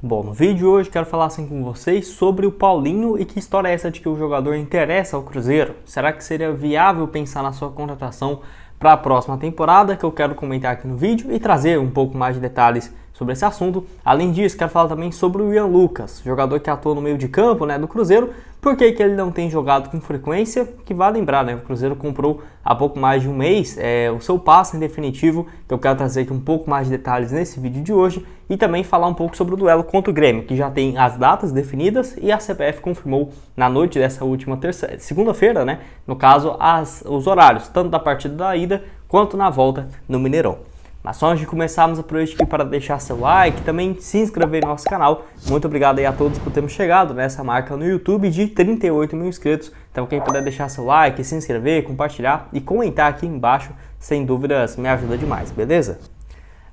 Bom, no vídeo de hoje quero falar assim com vocês sobre o Paulinho e que história é essa de que o jogador interessa ao Cruzeiro. Será que seria viável pensar na sua contratação para a próxima temporada, que eu quero comentar aqui no vídeo e trazer um pouco mais de detalhes sobre esse assunto. Além disso, quero falar também sobre o Ian Lucas, jogador que atua no meio de campo, do Cruzeiro. Por que ele não tem jogado com frequência? Que vale lembrar, o Cruzeiro comprou há pouco mais de um mês o seu passe em definitivo, que eu quero trazer aqui um pouco mais de detalhes nesse vídeo de hoje e também falar um pouco sobre o duelo contra o Grêmio, que já tem as datas definidas e a CBF confirmou na noite dessa última segunda-feira, no caso, os horários, tanto da partida da ida quanto na volta no Mineirão. Mas só antes de começarmos, aproveite aqui para deixar seu like, também se inscrever no nosso canal. Muito obrigado aí a todos por termos chegado nessa marca no YouTube de 38 mil inscritos. Então quem puder deixar seu like, se inscrever, compartilhar e comentar aqui embaixo, sem dúvidas me ajuda demais, beleza?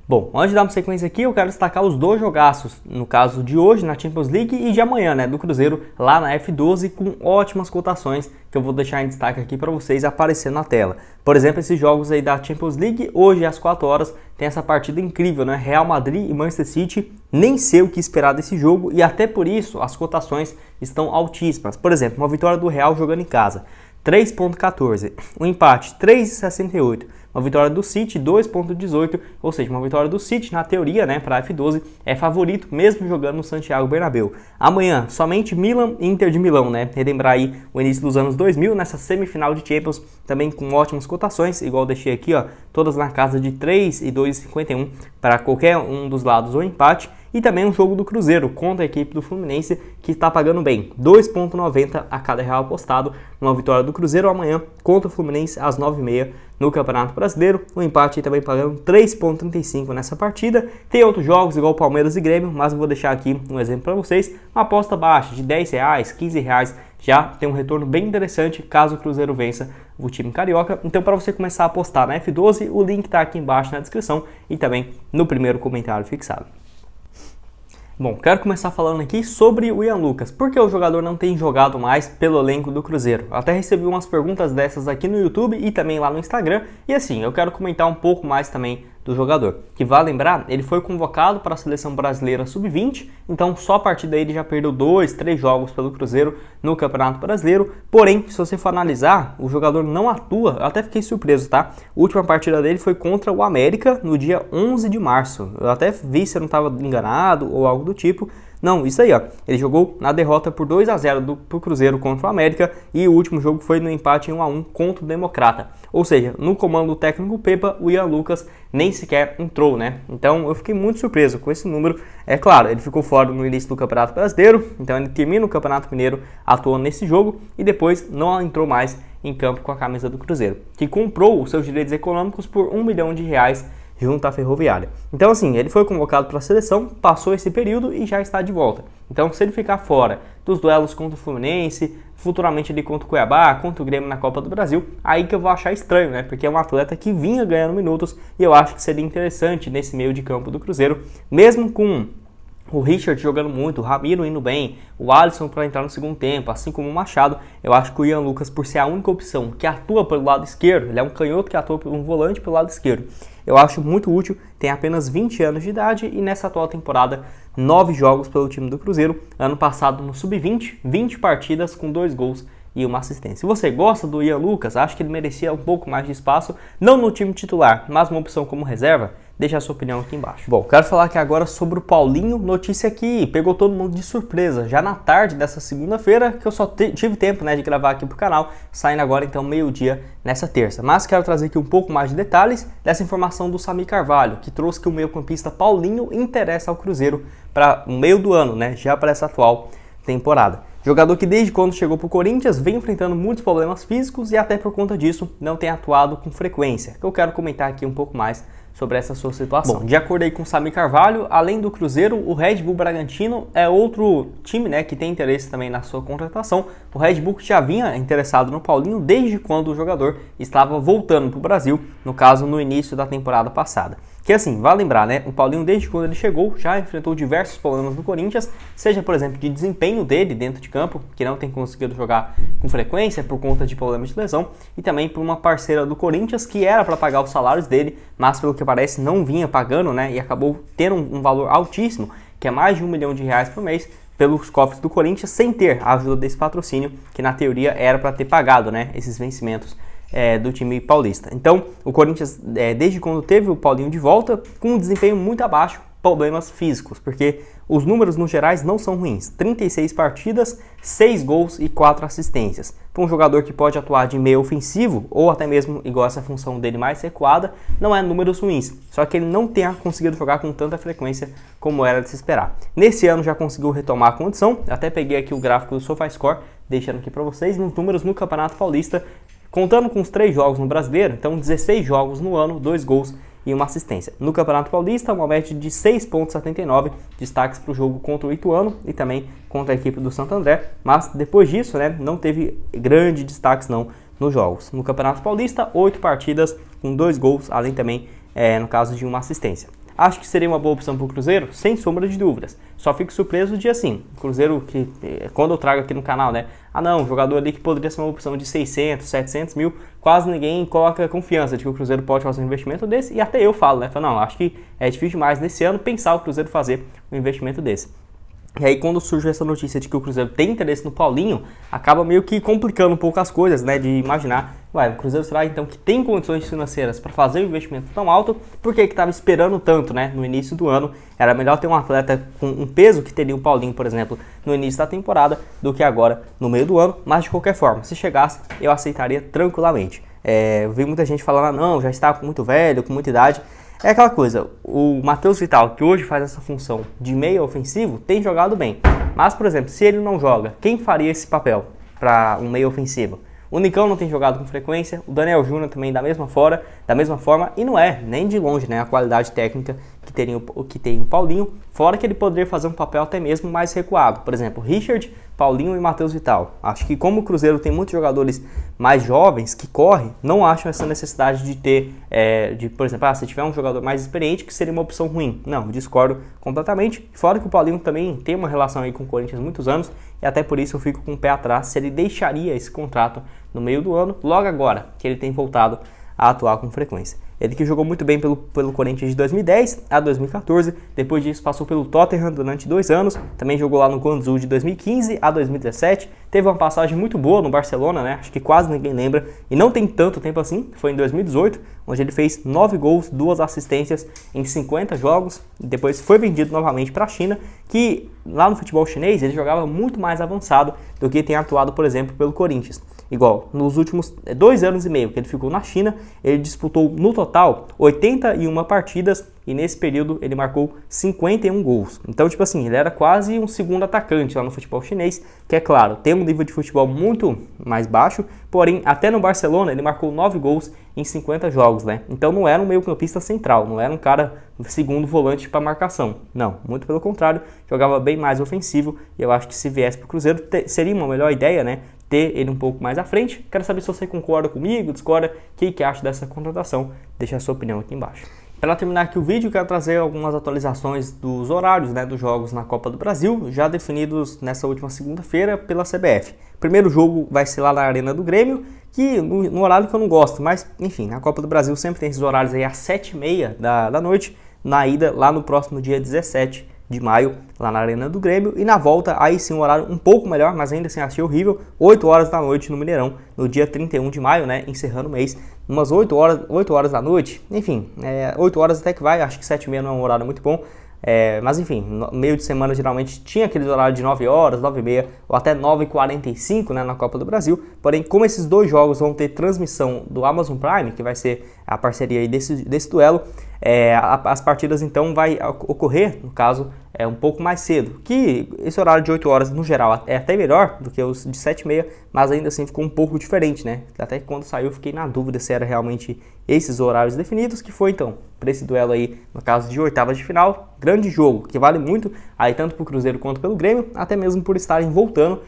Bom, antes de darmos sequência aqui, eu quero destacar os dois jogaços, no caso de hoje na Champions League e de amanhã, do Cruzeiro, lá na F12, com ótimas cotações que eu vou deixar em destaque aqui para vocês aparecendo na tela. Por exemplo, esses jogos aí da Champions League, hoje às 4 horas, tem essa partida incrível, Real Madrid e Manchester City. Nem sei o que esperar desse jogo e até por isso as cotações estão altíssimas. Por exemplo, uma vitória do Real jogando em casa, 3,14, um empate, 3,68. Uma vitória do City, 2,18, ou seja, uma vitória do City, na teoria, para a F12, é favorito, mesmo jogando no Santiago Bernabéu. Amanhã, somente Milan e Inter de Milão, relembrar aí o início dos anos 2000, nessa semifinal de Champions, também com ótimas cotações, igual eu deixei aqui, todas na casa de 3 e 2,51 para qualquer um dos lados ou empate. E também um jogo do Cruzeiro contra a equipe do Fluminense, que está pagando bem, 2,90 a cada real apostado, numa vitória do Cruzeiro amanhã contra o Fluminense às 9h30 no Campeonato Brasileiro. O empate também pagando 3,35 nessa partida. Tem outros jogos igual Palmeiras e Grêmio, mas eu vou deixar aqui um exemplo para vocês. Uma aposta baixa de R$10, R$15, já tem um retorno bem interessante caso o Cruzeiro vença o time carioca. Então, para você começar a apostar na F12, o link está aqui embaixo na descrição e também no primeiro comentário fixado. Bom, quero começar falando aqui sobre o Ian Lucas, porque o jogador não tem jogado mais pelo elenco do Cruzeiro. Eu até recebi umas perguntas dessas aqui no YouTube e também lá no Instagram, e assim, eu quero comentar um pouco mais também do jogador, que vale lembrar, ele foi convocado para a Seleção Brasileira Sub-20, então só a partir daí ele já perdeu 2, 3 jogos pelo Cruzeiro no Campeonato Brasileiro, porém, se você for analisar, o jogador não atua, eu até fiquei surpreso, A última partida dele foi contra o América no dia 11 de março, eu até vi se eu não estava enganado ou algo do tipo. Não, isso aí, ele jogou na derrota por 2-0 pro Cruzeiro contra o América e o último jogo foi no empate em 1-1 contra o Democrata. Ou seja, no comando do técnico Pepa, o Ian Lucas nem sequer entrou, Então eu fiquei muito surpreso com esse número. É claro, ele ficou fora no início do Campeonato Brasileiro, então ele termina o Campeonato Mineiro atuando nesse jogo e depois não entrou mais em campo com a camisa do Cruzeiro, que comprou os seus direitos econômicos por R$1 milhão junto à Ferroviária. Então assim, ele foi convocado para a seleção, passou esse período e já está de volta. Então se ele ficar fora dos duelos contra o Fluminense, futuramente ali contra o Cuiabá, contra o Grêmio na Copa do Brasil, aí que eu vou achar estranho, Porque é um atleta que vinha ganhando minutos e eu acho que seria interessante nesse meio de campo do Cruzeiro, mesmo com o Richard jogando muito, o Ramiro indo bem, o Alisson para entrar no segundo tempo, assim como o Machado. Eu acho que o Ian Lucas, por ser a única opção que atua pelo lado esquerdo, ele é um canhoto que atua por um volante pelo lado esquerdo, eu acho muito útil, tem apenas 20 anos de idade e nessa atual temporada 9 jogos pelo time do Cruzeiro, ano passado no Sub-20, 20 partidas com 2 gols e uma assistência. Se você gosta do Ian Lucas, acho que ele merecia um pouco mais de espaço, não no time titular, mas uma opção como reserva, deixa a sua opinião aqui embaixo. Bom, quero falar aqui agora sobre o Paulinho, notícia que pegou todo mundo de surpresa, já na tarde dessa segunda-feira, que eu só tive tempo de gravar aqui pro canal, saindo agora então meio-dia nessa terça. Mas quero trazer aqui um pouco mais de detalhes dessa informação do Samir Carvalho, que trouxe que o meio-campista Paulinho interessa ao Cruzeiro para o meio do ano, já para essa atual temporada. Jogador que desde quando chegou para o Corinthians vem enfrentando muitos problemas físicos e até por conta disso não tem atuado com frequência, que eu quero comentar aqui um pouco mais sobre essa sua situação. Bom, de acordo aí com o Samir Carvalho, além do Cruzeiro, o Red Bull Bragantino é outro time, que tem interesse também na sua contratação. O Red Bull que já vinha interessado no Paulinho desde quando o jogador estava voltando para o Brasil, no caso no início da temporada passada. Que assim, vale lembrar, o Paulinho desde quando ele chegou já enfrentou diversos problemas no Corinthians, seja por exemplo de desempenho dele dentro de campo, que não tem conseguido jogar com frequência por conta de problemas de lesão, e também por uma parceira do Corinthians que era para pagar os salários dele, mas pelo que parece não vinha pagando, e acabou tendo um valor altíssimo, que é mais de R$1 milhão por mês, pelos cofres do Corinthians, sem ter a ajuda desse patrocínio, que na teoria era para ter pagado, né, esses vencimentos do time paulista. Então, o Corinthians, desde quando teve o Paulinho de volta, com um desempenho muito abaixo, problemas físicos, porque os números no gerais não são ruins. 36 partidas, 6 gols e 4 assistências. Para um jogador que pode atuar de meio ofensivo, ou até mesmo igual essa função dele mais recuada, não é números ruins. Só que ele não tem conseguido jogar com tanta frequência como era de se esperar. Nesse ano já conseguiu retomar a condição, até peguei aqui o gráfico do SofaScore, deixando aqui para vocês, nos números no Campeonato Paulista, contando com os 3 jogos no Brasileiro, então 16 jogos no ano, 2 gols e uma assistência. No Campeonato Paulista, uma média de 6,79, destaques para o jogo contra o Ituano e também contra a equipe do Santo André, mas depois disso, né, não teve grandes destaques não nos jogos. No Campeonato Paulista, 8 partidas com 2 gols, além também, no caso de uma assistência. Acho que seria uma boa opção para o Cruzeiro, sem sombra de dúvidas. Só fico surpreso de assim, o Cruzeiro que, quando eu trago aqui no canal, né? Ah não, um jogador ali que poderia ser uma opção de 600, 700 mil, quase ninguém coloca confiança de que o Cruzeiro pode fazer um investimento desse. E até eu falo, né? Falo, não, acho que é difícil demais nesse ano pensar o Cruzeiro fazer um investimento desse. E aí quando surge essa notícia de que o Cruzeiro tem interesse no Paulinho, acaba meio que complicando um pouco as coisas, né? De imaginar, ué, o Cruzeiro será então que tem condições financeiras para fazer um investimento tão alto, por que estava esperando tanto, né? No início do ano, era melhor ter um atleta com um peso que teria o Paulinho, por exemplo, no início da temporada, do que agora no meio do ano, mas de qualquer forma, se chegasse, eu aceitaria tranquilamente. Eu vi muita gente falando, ah, não, já está muito velho, com muita idade. É aquela coisa, o Matheus Vital, que hoje faz essa função de meio ofensivo, tem jogado bem. Mas, por exemplo, se ele não joga, quem faria esse papel para um meio ofensivo? O Nicão não tem jogado com frequência, o Daniel Júnior também da mesma forma, e não é nem de longe, né, a qualidade técnica que tem o Paulinho, fora que ele poderia fazer um papel até mesmo mais recuado. Por exemplo, Richard, Paulinho e Matheus Vital. Acho que como o Cruzeiro tem muitos jogadores mais jovens que correm, não acho essa necessidade de ter, por exemplo, se tiver um jogador mais experiente, que seria uma opção ruim. Não, discordo completamente. Fora que o Paulinho também tem uma relação aí com o Corinthians há muitos anos, e até por isso eu fico com o pé atrás se ele deixaria esse contrato no meio do ano, logo agora que ele tem voltado a atuar com frequência. Ele que jogou muito bem pelo Corinthians de 2010 a 2014, depois disso passou pelo Tottenham durante 2 anos, também jogou lá no Guangzhou de 2015 a 2017, teve uma passagem muito boa no Barcelona, né? Acho que quase ninguém lembra, e não tem tanto tempo assim, foi em 2018, onde ele fez 9 gols, 2 assistências em 50 jogos, depois foi vendido novamente para a China, que lá no futebol chinês ele jogava muito mais avançado do que tem atuado, por exemplo, pelo Corinthians. Igual, nos últimos 2 anos e meio que ele ficou na China, ele disputou no total 81 partidas e nesse período ele marcou 51 gols. Então, tipo assim, ele era quase um segundo atacante lá no futebol chinês, que é claro, tem um nível de futebol muito mais baixo, porém, até no Barcelona ele marcou 9 gols em 50 jogos, né? Então não era um meio-campista central, não era um cara segundo volante para marcação. Não, muito pelo contrário, jogava bem mais ofensivo e eu acho que se viesse para o Cruzeiro seria uma melhor ideia, né? Ter ele um pouco mais à frente. Quero saber se você concorda comigo, discorda, o que acha dessa contratação. Deixa a sua opinião aqui embaixo. Para terminar aqui o vídeo, quero trazer algumas atualizações dos horários, né, dos jogos na Copa do Brasil, já definidos nessa última segunda-feira pela CBF. O primeiro jogo vai ser lá na Arena do Grêmio, que no horário que eu não gosto, mas enfim, na Copa do Brasil sempre tem esses horários aí às 7h30 da noite, na ida lá no próximo dia 17 de maio, lá na Arena do Grêmio, e na volta, aí sim um horário um pouco melhor, mas ainda assim achei horrível, 8 horas da noite no Mineirão, no dia 31 de maio, né, encerrando o mês, umas 8 horas da noite, enfim, 8 horas até que vai, acho que 7h30 não é um horário muito bom, mas enfim, no meio de semana geralmente tinha aqueles horários de 9 horas, 9h30 ou até 9h45, né, na Copa do Brasil, porém como esses 2 jogos vão ter transmissão do Amazon Prime, que vai ser a parceria aí desse duelo, as partidas então vai ocorrer, no caso, um pouco mais cedo, que esse horário de 8 horas no geral é até melhor do que os de 7h30, mas ainda assim ficou um pouco diferente, né? Até que quando saiu eu fiquei na dúvida se era realmente esses horários definidos, que foi então, para esse duelo aí, no caso de oitavas de final, grande jogo, que vale muito, aí tanto para o Cruzeiro quanto pelo Grêmio, até mesmo por estarem voltando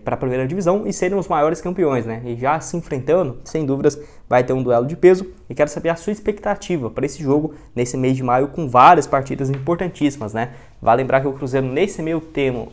para a primeira divisão e serem os maiores campeões, né? E já se enfrentando, sem dúvidas, vai ter um duelo de peso, e quero saber a sua expectativa para esse jogo, nesse mês de maio, com várias partidas importantíssimas, né? Vale lembrar que o Cruzeiro, nesse meio tempo,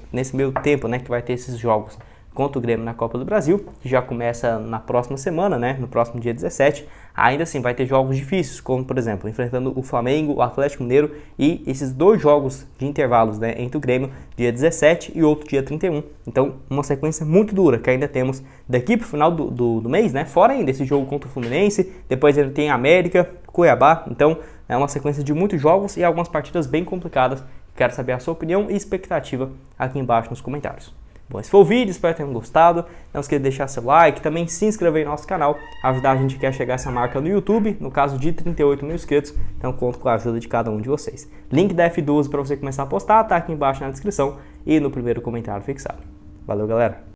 né, que vai ter esses jogos contra o Grêmio na Copa do Brasil, que já começa na próxima semana, né, no próximo dia 17, ainda assim vai ter jogos difíceis, como por exemplo, enfrentando o Flamengo, o Atlético Mineiro e esses 2 jogos de intervalos, né, entre o Grêmio, dia 17 e outro dia 31. Então, uma sequência muito dura que ainda temos daqui pro final do mês, né? Fora ainda esse jogo contra o Fluminense, depois ainda tem América, Cuiabá. Então, é uma sequência de muitos jogos e algumas partidas bem complicadas. Quero saber a sua opinião e expectativa aqui embaixo nos comentários. Bom, esse foi o vídeo, espero que tenham gostado. Não esqueça de deixar seu like, também se inscrever no nosso canal, ajudar a gente a chegar a essa marca no YouTube, no caso de 38 mil inscritos, então conto com a ajuda de cada um de vocês. Link da F12 para você começar a postar, tá aqui embaixo na descrição e no primeiro comentário fixado. Valeu, galera!